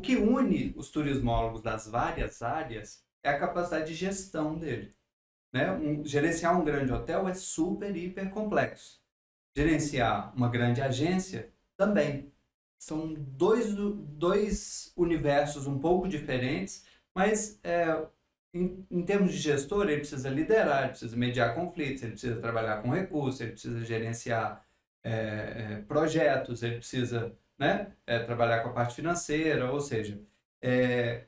que une os turismólogos das várias áreas é a capacidade de gestão dele, né? Gerenciar um grande hotel é super, hiper complexo. Gerenciar uma grande agência também. São dois universos um pouco diferentes, mas em termos de gestor, ele precisa liderar, ele precisa mediar conflitos, ele precisa trabalhar com recursos, ele precisa gerenciar projetos, ele precisa, né, trabalhar com a parte financeira, ou seja,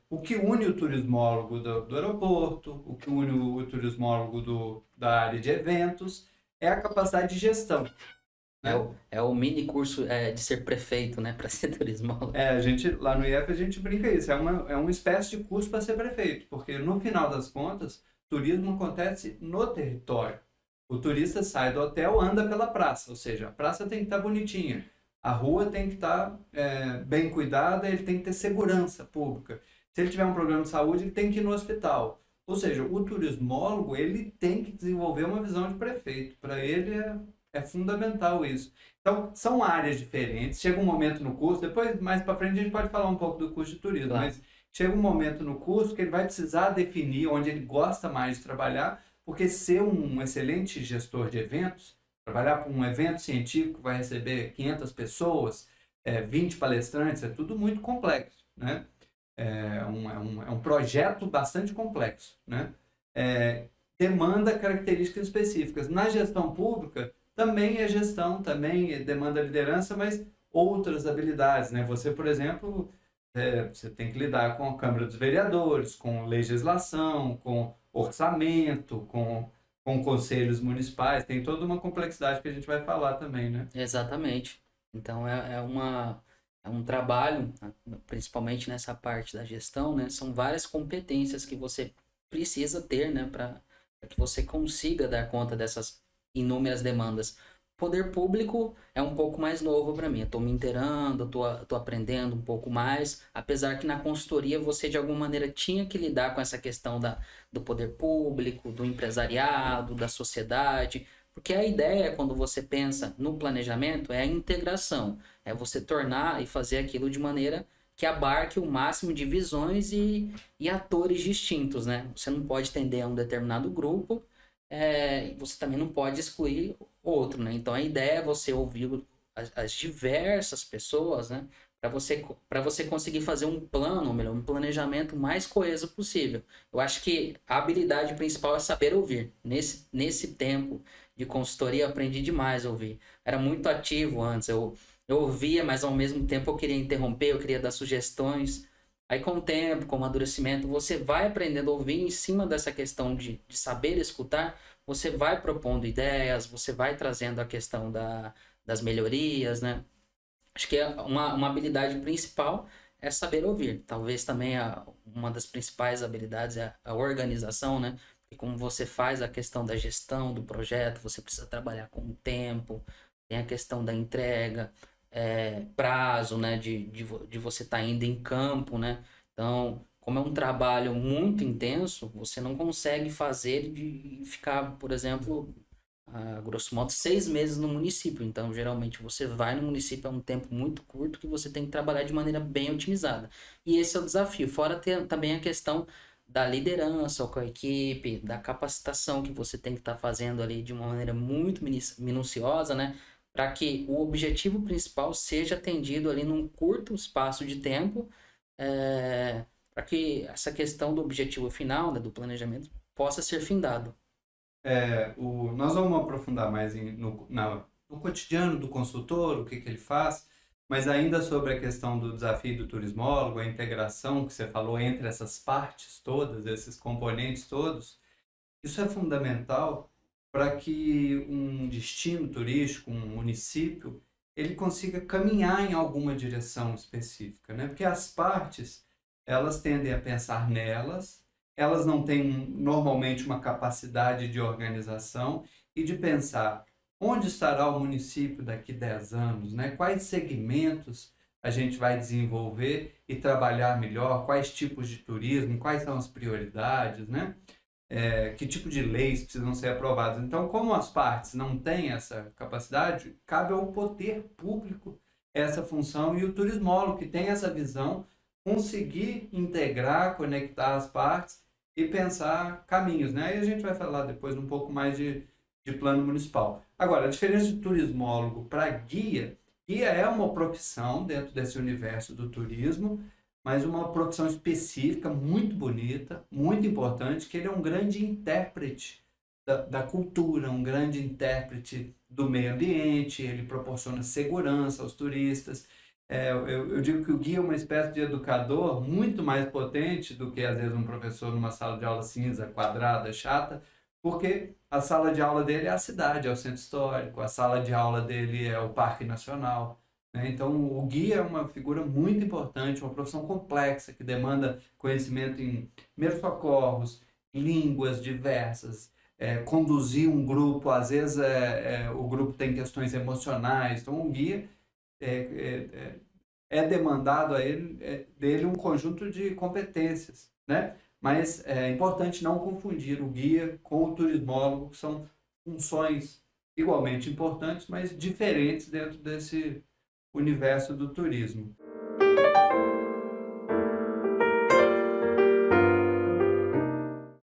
o que une o turismólogo do aeroporto, o que une o turismólogo da área de eventos, é a capacidade de gestão, né? É o mini curso de ser prefeito, né? Para ser turismólogo. A gente, lá no IF a gente brinca isso, é uma espécie de curso para ser prefeito, porque no final das contas, turismo acontece no território. O turista sai do hotel, anda pela praça, ou seja, a praça tem que estar bonitinha, a rua tem que estar bem cuidada, ele tem que ter segurança pública. Se ele tiver um problema de saúde, ele tem que ir no hospital. Ou seja, o turismólogo, ele tem que desenvolver uma visão de prefeito. Para ele é fundamental isso. Então, são áreas diferentes. Chega um momento no curso, depois, mais para frente, a gente pode falar um pouco do curso de turismo, Claro. mas chega um momento no curso que ele vai precisar definir onde ele gosta mais de trabalhar, porque ser um excelente gestor de eventos, trabalhar para um evento científico que vai receber 500 pessoas, 20 palestrantes, é tudo muito complexo, né? É um projeto bastante complexo, né? Demanda características específicas. Na gestão pública, também é gestão, também demanda liderança, mas outras habilidades, né? Você, por exemplo, você tem que lidar com a Câmara dos Vereadores, com legislação, com orçamento, com conselhos municipais, tem toda uma complexidade que a gente vai falar também, né? Exatamente. Então é um trabalho, principalmente nessa parte da gestão, né? São várias competências que você precisa ter, né? Para que você consiga dar conta dessas inúmeras demandas. Poder público é um pouco mais novo para mim. Eu estou me inteirando, estou aprendendo um pouco mais, apesar que na consultoria você de alguma maneira tinha que lidar com essa questão do poder público, do empresariado, da sociedade, porque a ideia quando você pensa no planejamento é a integração, é você tornar e fazer aquilo de maneira que abarque o máximo de visões e atores distintos, né? Você não pode tender a um determinado grupo, você também não pode excluir outro, né? Então a ideia é você ouvir as diversas pessoas, né? Para você conseguir fazer um plano, ou melhor, um planejamento mais coeso possível. Eu acho que a habilidade principal é saber ouvir. Nesse tempo de consultoria eu aprendi demais a ouvir. Era muito ativo antes, eu ouvia, mas ao mesmo tempo eu queria interromper, eu queria dar sugestões. Aí com o tempo, com o amadurecimento, você vai aprendendo a ouvir em cima dessa questão de saber escutar, você vai propondo ideias, você vai trazendo a questão das melhorias, né? Acho que uma habilidade principal é saber ouvir. Talvez também uma das principais habilidades é a organização, né? E como você faz a questão da gestão do projeto, você precisa trabalhar com o tempo, tem a questão da entrega, prazo, né? De você estar indo em campo, né? Então, como é um trabalho muito intenso, você não consegue fazer de ficar, por exemplo, grosso modo, 6 meses no município. Então, geralmente, você vai no município é um tempo muito curto que você tem que trabalhar de maneira bem otimizada. E esse é o desafio. Fora também a questão da liderança com a equipe, da capacitação que você tem que estar fazendo ali de uma maneira muito minuciosa, né? Para que o objetivo principal seja atendido ali num curto espaço de tempo, para que essa questão do objetivo final, né, do planejamento, possa ser findado. Nós vamos aprofundar mais no cotidiano do consultor, o que ele faz, mas ainda sobre a questão do desafio do turismólogo, a integração que você falou entre essas partes todas, esses componentes todos, isso é fundamental para que um destino turístico, um município, ele consiga caminhar em alguma direção específica, né? Porque as partes, elas tendem a pensar nelas, elas não têm normalmente uma capacidade de organização e de pensar onde estará o município daqui 10 anos, né? Quais segmentos a gente vai desenvolver e trabalhar melhor, quais tipos de turismo, quais são as prioridades, né? Que tipo de leis precisam ser aprovadas. Então, como as partes não têm essa capacidade, cabe ao poder público essa função e o turismólogo, que tem essa visão, conseguir integrar, conectar as partes e pensar caminhos, né? Aí a gente vai falar depois um pouco mais de plano municipal. Agora, a diferença de turismólogo para guia, guia é uma profissão dentro desse universo do turismo, mas uma profissão específica, muito bonita, muito importante, que ele é um grande intérprete da cultura, um grande intérprete do meio ambiente, ele proporciona segurança aos turistas. Eu digo que o guia é uma espécie de educador muito mais potente do que, às vezes, um professor numa sala de aula cinza, quadrada, chata, porque a sala de aula dele é a cidade, é o centro histórico, a sala de aula dele é o Parque Nacional, né? Então, o guia é uma figura muito importante, uma profissão complexa, que demanda conhecimento em primeiros socorros, línguas diversas, conduzir um grupo, às vezes o grupo tem questões emocionais, então o guia é, é, é demandado a ele, dele um conjunto de competências, né? Mas é importante não confundir o guia com o turismólogo, que são funções igualmente importantes, mas diferentes dentro desse universo do turismo.